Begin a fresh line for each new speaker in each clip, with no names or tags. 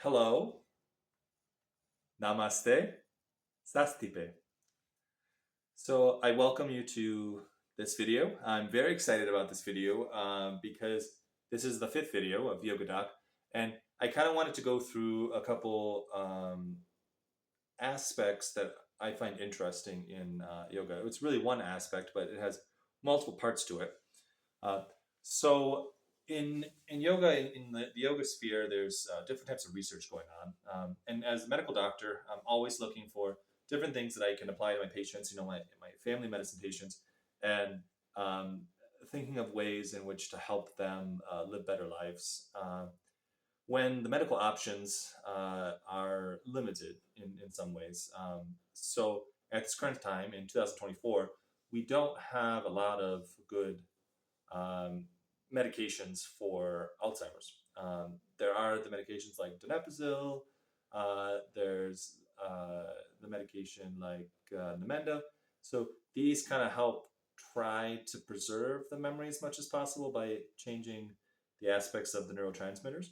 Hello, namaste, sastipe. So I welcome you to this video. I'm very excited about this video because this is the fifth video of YogaDoc, and I kind of wanted to go through a couple aspects that I find interesting in yoga. It's really one aspect, but it has multiple parts to it. Uh, so in yoga, in the yoga sphere, there's different types of research going on. And as a medical doctor, I'm always looking for different things that I can apply to my patients, my family medicine patients, and um, thinking of ways in which to help them live better lives when the medical options are limited in some ways. So at this current time in 2024, we don't have a lot of good um, medications for Alzheimer's. There are the medications like donepezil. There's the medication like Namenda. So these kind of help try to preserve the memory as much as possible by changing the aspects of the neurotransmitters.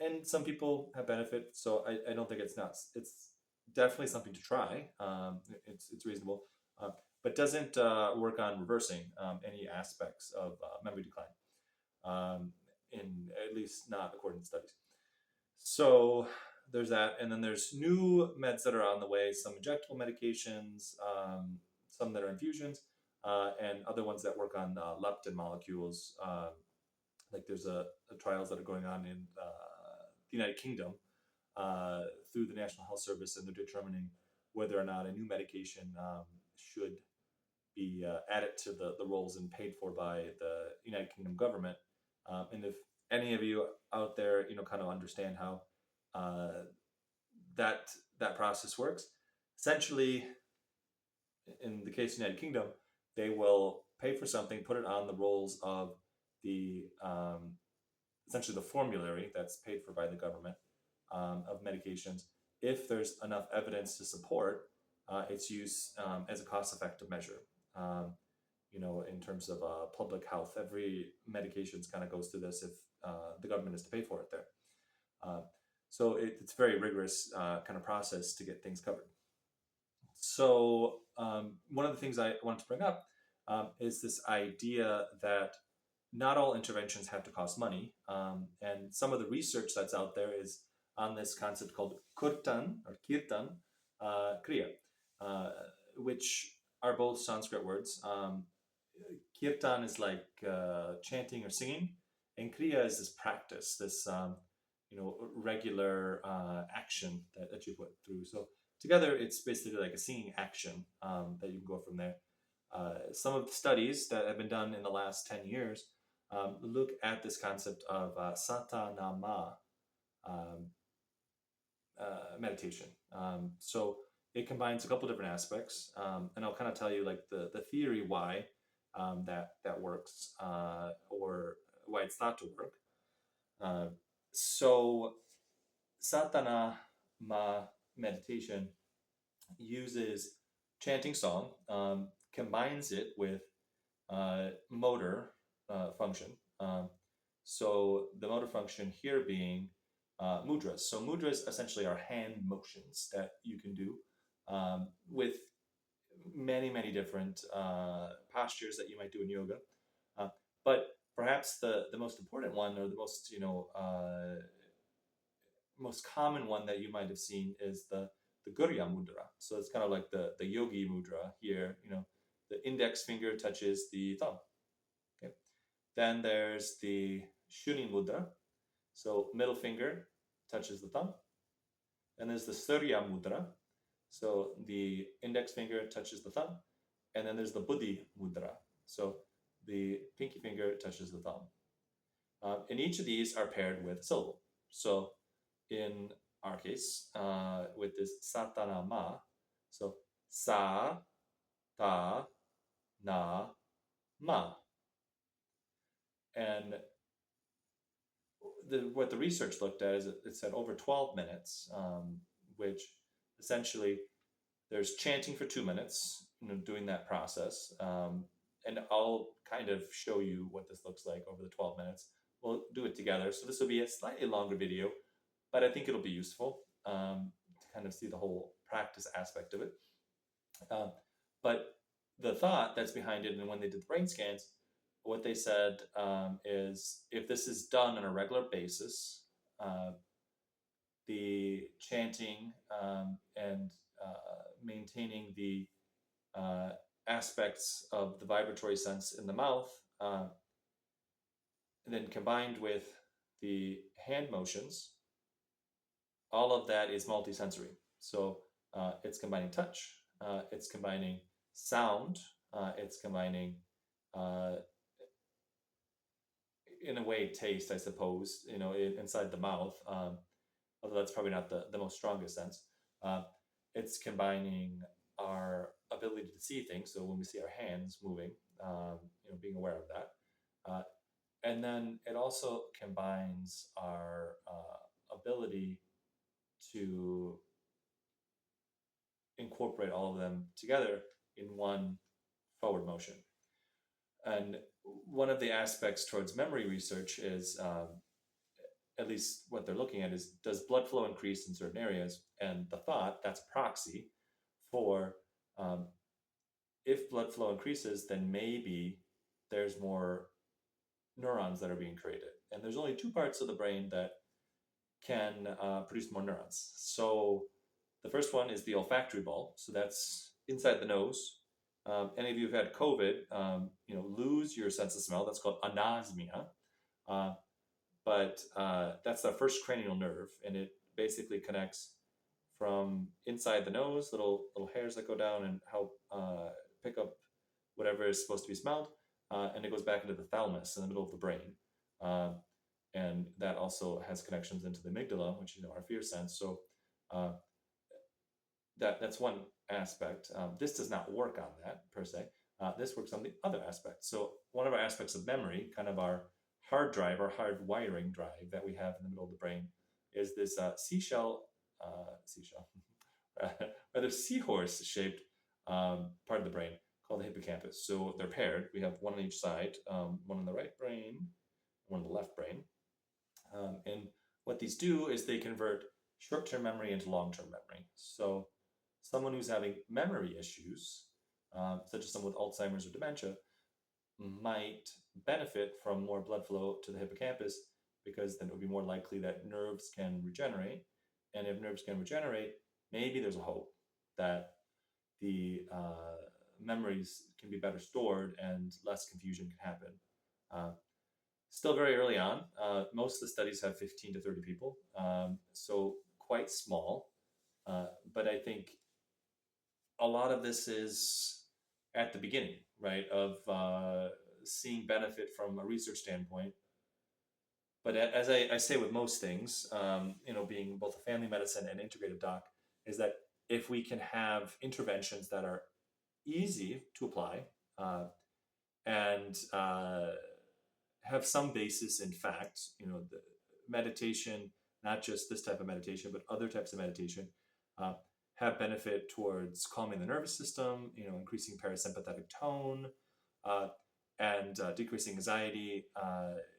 And some people have benefit, so I don't think it's nuts. It's definitely something to try. It's reasonable. But doesn't work on reversing any aspects of memory decline, in at least not according to studies. So there's that, and then there's new meds that are on the way. Some injectable medications, some that are infusions, and other ones that work on leptin molecules. Like there's trials that are going on in the United Kingdom through the National Health Service, and they're determining whether or not a new medication should be added to the rolls and paid for by the United Kingdom government. And if any of you out there, kind of understand how uh, that process works, essentially, in the case of the United Kingdom, they will pay for something, put it on the rolls of the essentially the formulary that's paid for by the government of medications. If there's enough evidence to support its use as a cost-effective measure. Um, in terms of public health, every medications kind of goes through this if the government is to pay for it there. Uh, so it's a very rigorous kind of process to get things covered. So one of the things I wanted to bring up is this idea that not all interventions have to cost money. And some of the research that's out there is on this concept called Kirtan Kriya, uh, which are both Sanskrit words. Kirtan is like chanting or singing, and Kriya is this practice, this regular action that you put through. So together, it's basically like a singing action that you can go from there. Some of the studies that have been done in the last 10 years look at this concept of satanama um, meditation. So it combines a couple different aspects, and I'll kind of tell you like the theory why that works or why it's thought to work. So satanama meditation uses chanting song, combines it with motor function. So the motor function here being mudras. So mudras essentially are hand motions that you can do with many, many different postures that you might do in yoga. But perhaps the most important one, or the most most common one that you might have seen, is the Gurya mudra. So it's kind of like the yogi mudra here. The index finger touches the thumb. Okay. Then there's the Shuni mudra. So middle finger touches the thumb. And there's the Surya mudra. So the index finger touches the thumb. And then there's the Buddhi mudra. So the pinky finger touches the thumb. And each of these are paired with a syllable. So in our case, with this satanama, so sa, ta, na, ma. And what the research looked at is it said over 12 minutes, which essentially there's chanting for 2 minutes, doing that process. And I'll kind of show you what this looks like over the 12 minutes. We'll do it together. So this will be a slightly longer video, but I think it'll be useful to kind of see the whole practice aspect of it. But the thought that's behind it, and when they did the brain scans, what they said is if this is done on a regular basis, the chanting and maintaining the aspects of the vibratory sense in the mouth, and then combined with the hand motions, all of that is multisensory. So it's combining touch, it's combining sound, it's combining, in a way, taste, I suppose, inside the mouth, although that's probably not the most strongest sense. It's combining our ability to see things. So when we see our hands moving, being aware of that. And then it also combines our ability to incorporate all of them together in one forward motion. And one of the aspects towards memory research is, at least what they're looking at, is does blood flow increase in certain areas? And the thought, that's a proxy for if blood flow increases, then maybe there's more neurons that are being created. And there's only two parts of the brain that can produce more neurons. So the first one is the olfactory bulb. So that's inside the nose. Any of you who've had COVID, lose your sense of smell. That's called anosmia. But that's the first cranial nerve, and it basically connects from inside the nose, little hairs that go down and help pick up whatever is supposed to be smelled, and it goes back into the thalamus in the middle of the brain. And that also has connections into the amygdala, which is our fear sense. So that's one aspect. This does not work on that per se. This works on the other aspect. So one of our aspects of memory, kind of our hard drive, our hard wiring drive that we have in the middle of the brain, is this rather seahorse-shaped part of the brain called the hippocampus. So they're paired. We have one on each side, one on the right brain, one on the left brain. And what these do is they convert short-term memory into long-term memory. So someone who's having memory issues, such as someone with Alzheimer's or dementia, might benefit from more blood flow to the hippocampus, because then it would be more likely that nerves can regenerate. And if nerves can regenerate, maybe there's a hope that the memories can be better stored and less confusion can happen. Still very early on. Most of the studies have 15 to 30 people, so quite small. But I think a lot of this is at the beginning, right, of seeing benefit from a research standpoint. But as I say with most things, being both a family medicine and integrative doc, is that if we can have interventions that are easy to apply and have some basis in fact, the meditation, not just this type of meditation, but other types of meditation, have benefit towards calming the nervous system, increasing parasympathetic tone, and decreasing anxiety.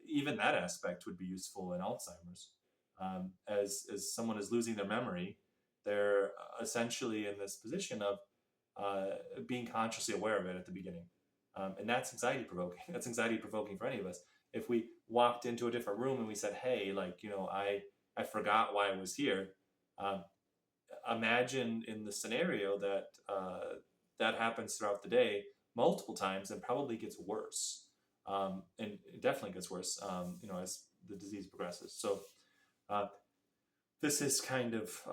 Even that aspect would be useful in Alzheimer's. As someone is losing their memory, they're essentially in this position of being consciously aware of it at the beginning. And that's anxiety provoking. That's anxiety provoking for any of us. If we walked into a different room and we said, hey, I forgot why I was here. Imagine in the scenario that that happens throughout the day multiple times, and probably gets worse. And it definitely gets worse, as the disease progresses. So this is kind of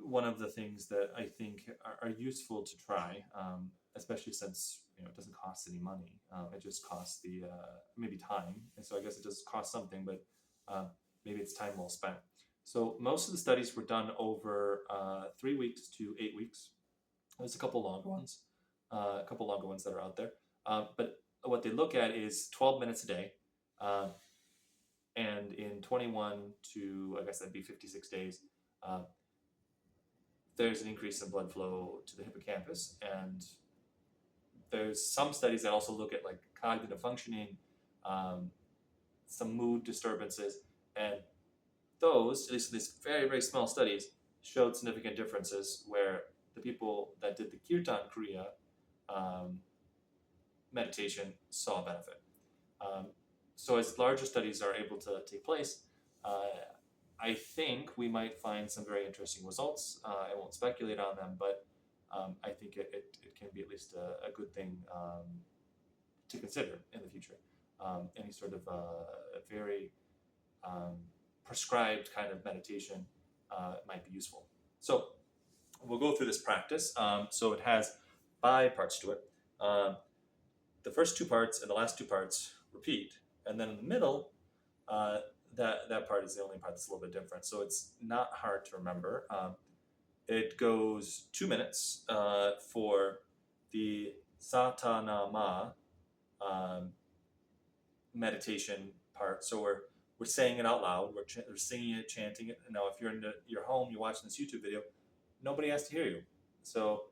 one of the things that I think are useful to try, especially since it doesn't cost any money. It just costs the maybe time, and so I guess it does cost something, but maybe it's time well spent. So most of the studies were done over 3 weeks to 8 weeks. There's a couple longer ones that are out there. But what they look at is 12 minutes a day. And in 21 to, I guess that'd be 56 days, there's an increase in blood flow to the hippocampus. And there's some studies that also look at like cognitive functioning, some mood disturbances, and those, at least in these very, very small studies, showed significant differences where the people that did the Kirtan Kriya meditation saw benefit. So as larger studies are able to take place, I think we might find some very interesting results. I won't speculate on them, but I think it can be at least a good thing to consider in the future. Any sort of very prescribed kind of meditation might be useful. So we'll go through this practice. So it has 5 parts to it. The first 2 parts and the last 2 parts repeat, and then in the middle, that part is the only part that's a little bit different. So it's not hard to remember. It goes 2 minutes for the Satanama meditation part. So we're saying it out loud. We're singing it, chanting it. Now, if you're in your home, you're watching this YouTube video, nobody has to hear you. So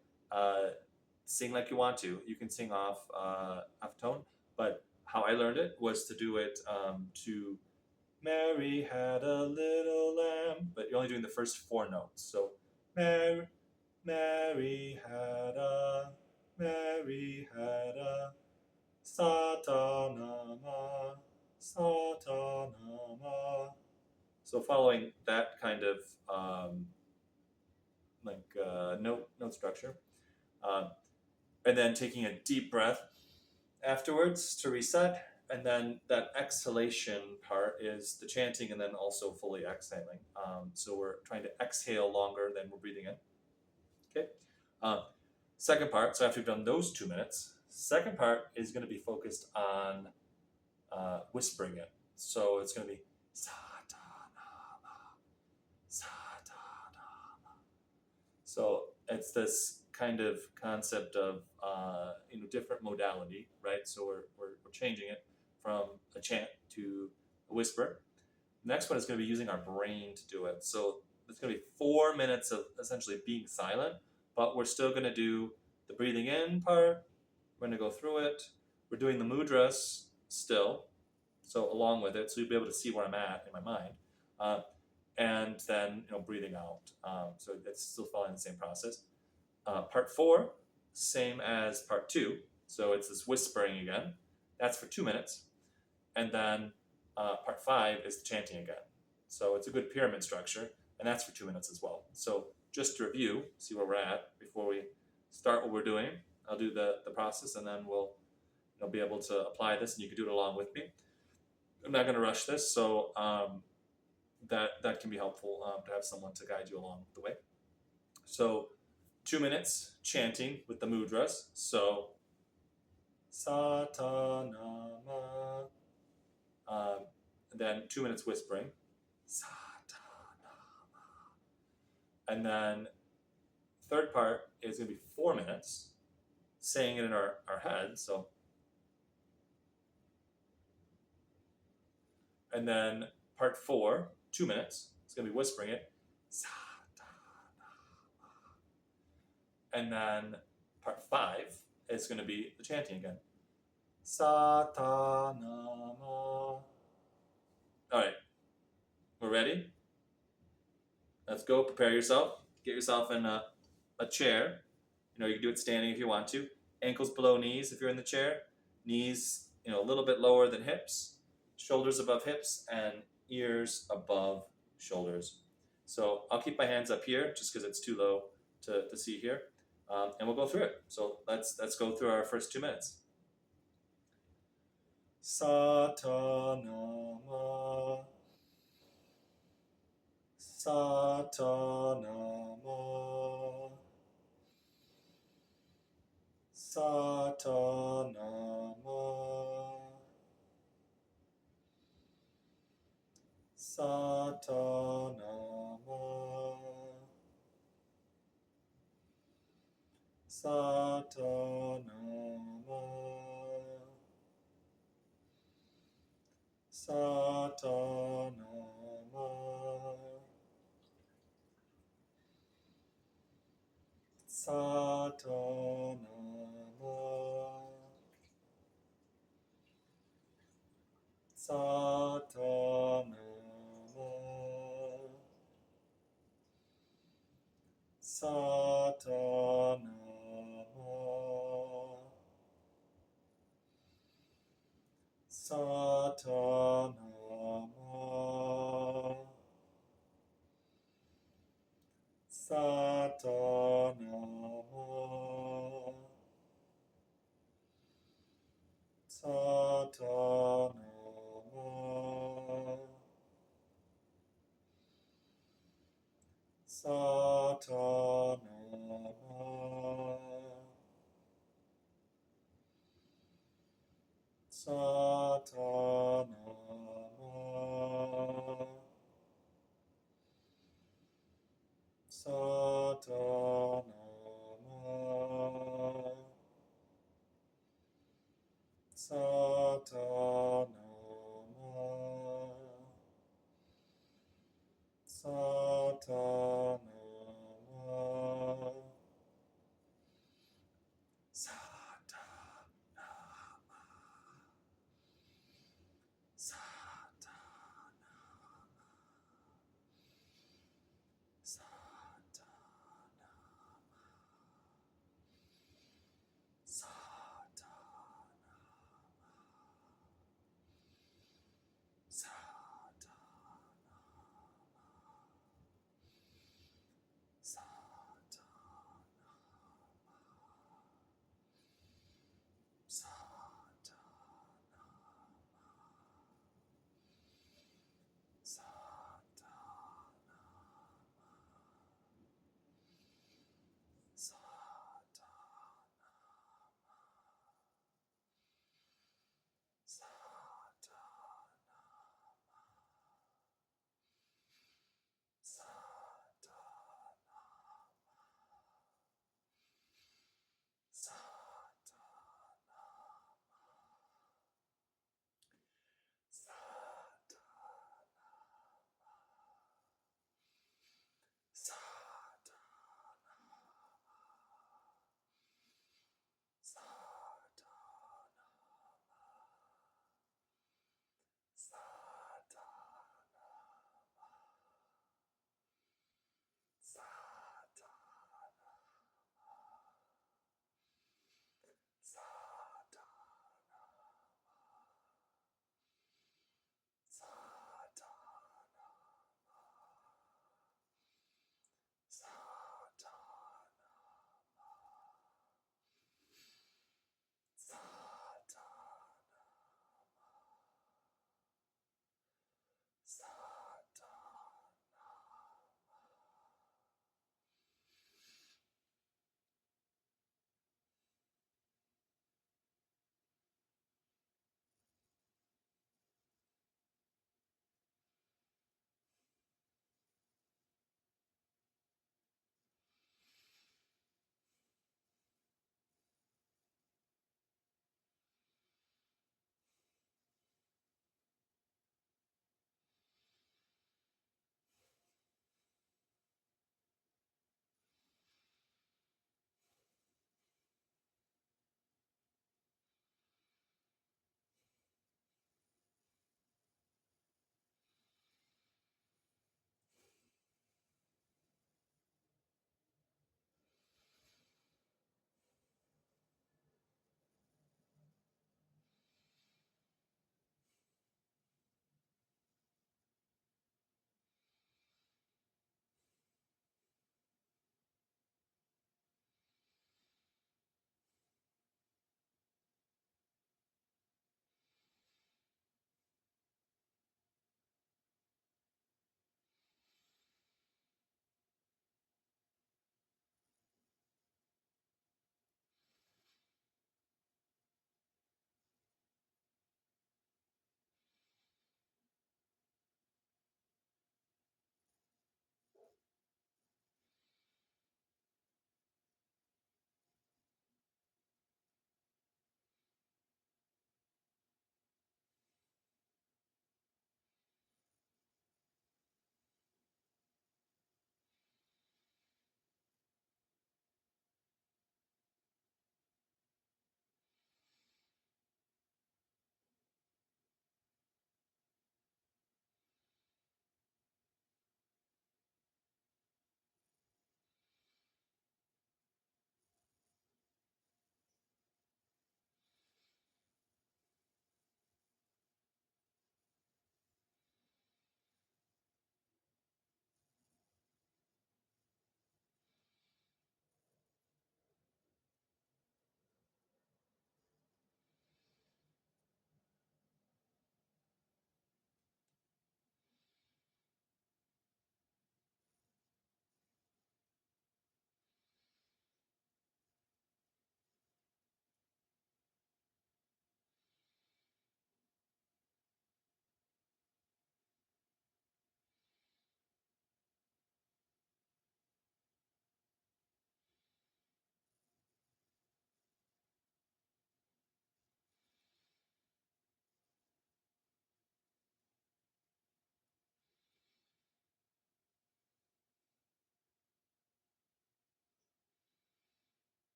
sing like you want to. You can sing off tone, but how I learned it was to do it to Mary had a little lamb, but you're only doing the first 4 notes. So Mary had a Satanama. So following that kind of note structure, and then taking a deep breath afterwards to reset, and then that exhalation part is the chanting, and then also fully exhaling. So we're trying to exhale longer than we're breathing in. Okay. Second part. So after we've done those 2 minutes, second part is going to be focused on whispering it. So it's going to be Satanama, Satanama. So it's this kind of concept of different modality, right? So we're changing it from a chant to a whisper. The next one is going to be using our brain to do it. So it's going to be 4 minutes of essentially being silent, but we're still going to do the breathing in part. We're going to go through it. We're doing the mudras still, so along with it, so you'll be able to see where I'm at in my mind, and then breathing out. So it's still following the same process. Part 4, same as part 2. So it's this whispering again. That's for 2 minutes, and then part 5 is the chanting again. So it's a good pyramid structure, and that's for 2 minutes as well. So just to review, see where we're at before we start what we're doing. I'll do the process, and then we'll be able to apply this, and you can do it along with me. I'm not going to rush this, so that can be helpful to have someone to guide you along the way. So 2 minutes chanting with the mudras. So Satanama. Then 2 minutes whispering. Satanama. And then third part is going to be 4 minutes saying it in our head. So, and then part 4, 2 minutes, it's going to be whispering it. And then part 5 is going to be the chanting again. Satanama. All right, we're ready? Let's go. Prepare yourself. Get yourself in a chair. You can do it standing if you want to. Ankles below knees if you're in the chair. Knees, a little bit lower than hips. Shoulders above hips and ears above shoulders. So I'll keep my hands up here just because it's too low to see here. And we'll go through it. So let's go through our first 2 minutes. Satanama. Satanama. Satanama. Satanama. Satanama. Satanama. Satanama. Satanama. Satanama, Satanama, Satanama, Satanama, Satanama, Satanama, Satanama,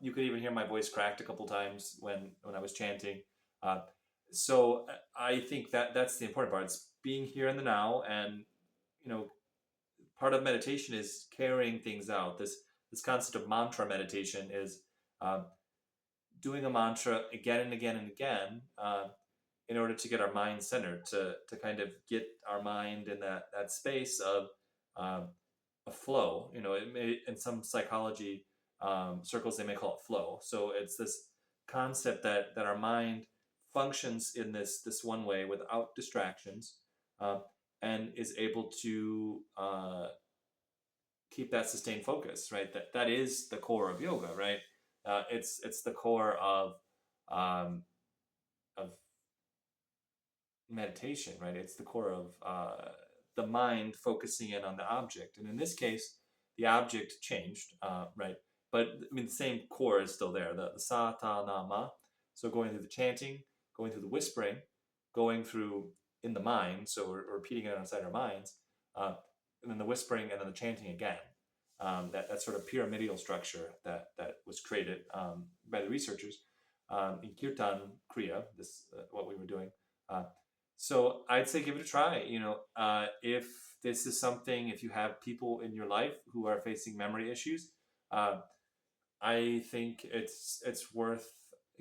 You could even hear my voice cracked a couple times when I was chanting. Uh, so I think that that's the important part. It's being here in the now, and you know, part of meditation is carrying things out. This concept of mantra meditation is uh, doing a mantra again and again and again in order to get our mind centered, to kind of get our mind in that space of um, a flow. It may, in some psychology circles, they may call it flow. So it's this concept that our mind functions in this one way without distractions, uh, and is able to keep that sustained focus, right? That is the core of yoga, right? It's the core um, of meditation, right? It's the core of the mind focusing in on the object, and in this case, the object changed, right? But I mean, the same core is still there. The sa ta na ma. So going through the chanting, going through the whispering, going through in the mind. So we're repeating it inside our minds, and then the whispering, and then the chanting again. That sort of pyramidal structure that was created by the researchers in Kirtan Kriya. This what we were doing. So I'd say give it a try. If this is something, if you have people in your life who are facing memory issues, I think it's worth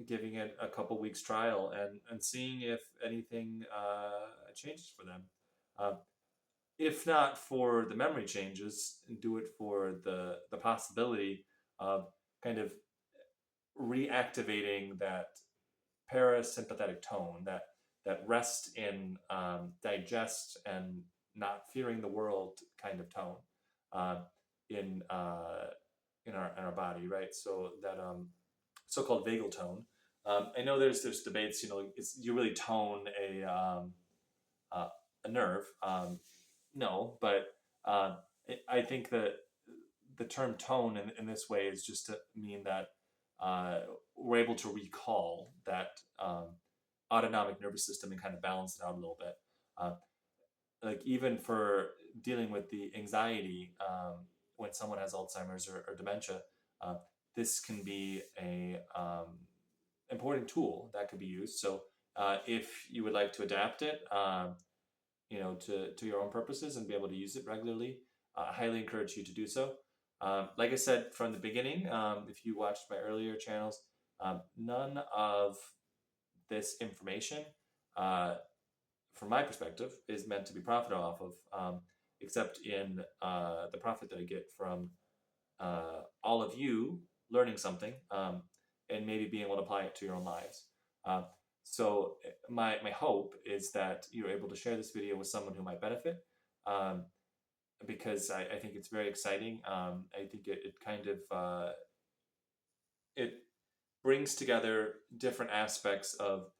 giving it a couple weeks trial and seeing if anything changes for them. If not for the memory changes, do it for the possibility of kind of reactivating that parasympathetic tone, that rest in digest and not fearing the world kind of tone uh, in in our body, right? So that so-called vagal tone. I know there's debates. You really tone uh, a nerve. No, but I think that the term tone in this way is just to mean that we're able to recall that autonomic nervous system and kind of balance it out a little bit. Like even for dealing with the anxiety when someone has Alzheimer's or dementia, uh, this can be a important tool that could be used. So if you would like to adapt it, to your own purposes and be able to use it regularly, I highly encourage you to do so. Like I said from the beginning, if you watched my earlier channels, none of this information, from my perspective, is meant to be profited off of, except in the profit that I get from all of you learning something and maybe being able to apply it to your own lives. So my hope is that you're able to share this video with someone who might benefit, because I think it's very exciting. I think it kind of it brings together different aspects of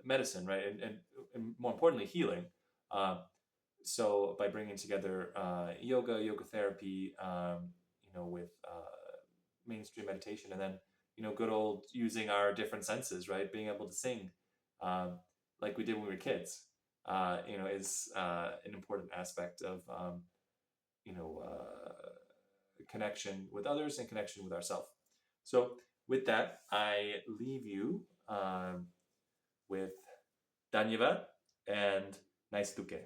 medicine, right, and more importantly, healing. So by bringing together yoga therapy, with mainstream meditation, and then good old using our different senses, right, being able to sing like we did when we were kids, is an important aspect of you know uh, connection with others and connection with ourselves. So with that, I leave you with Danyavat and Nice Duke.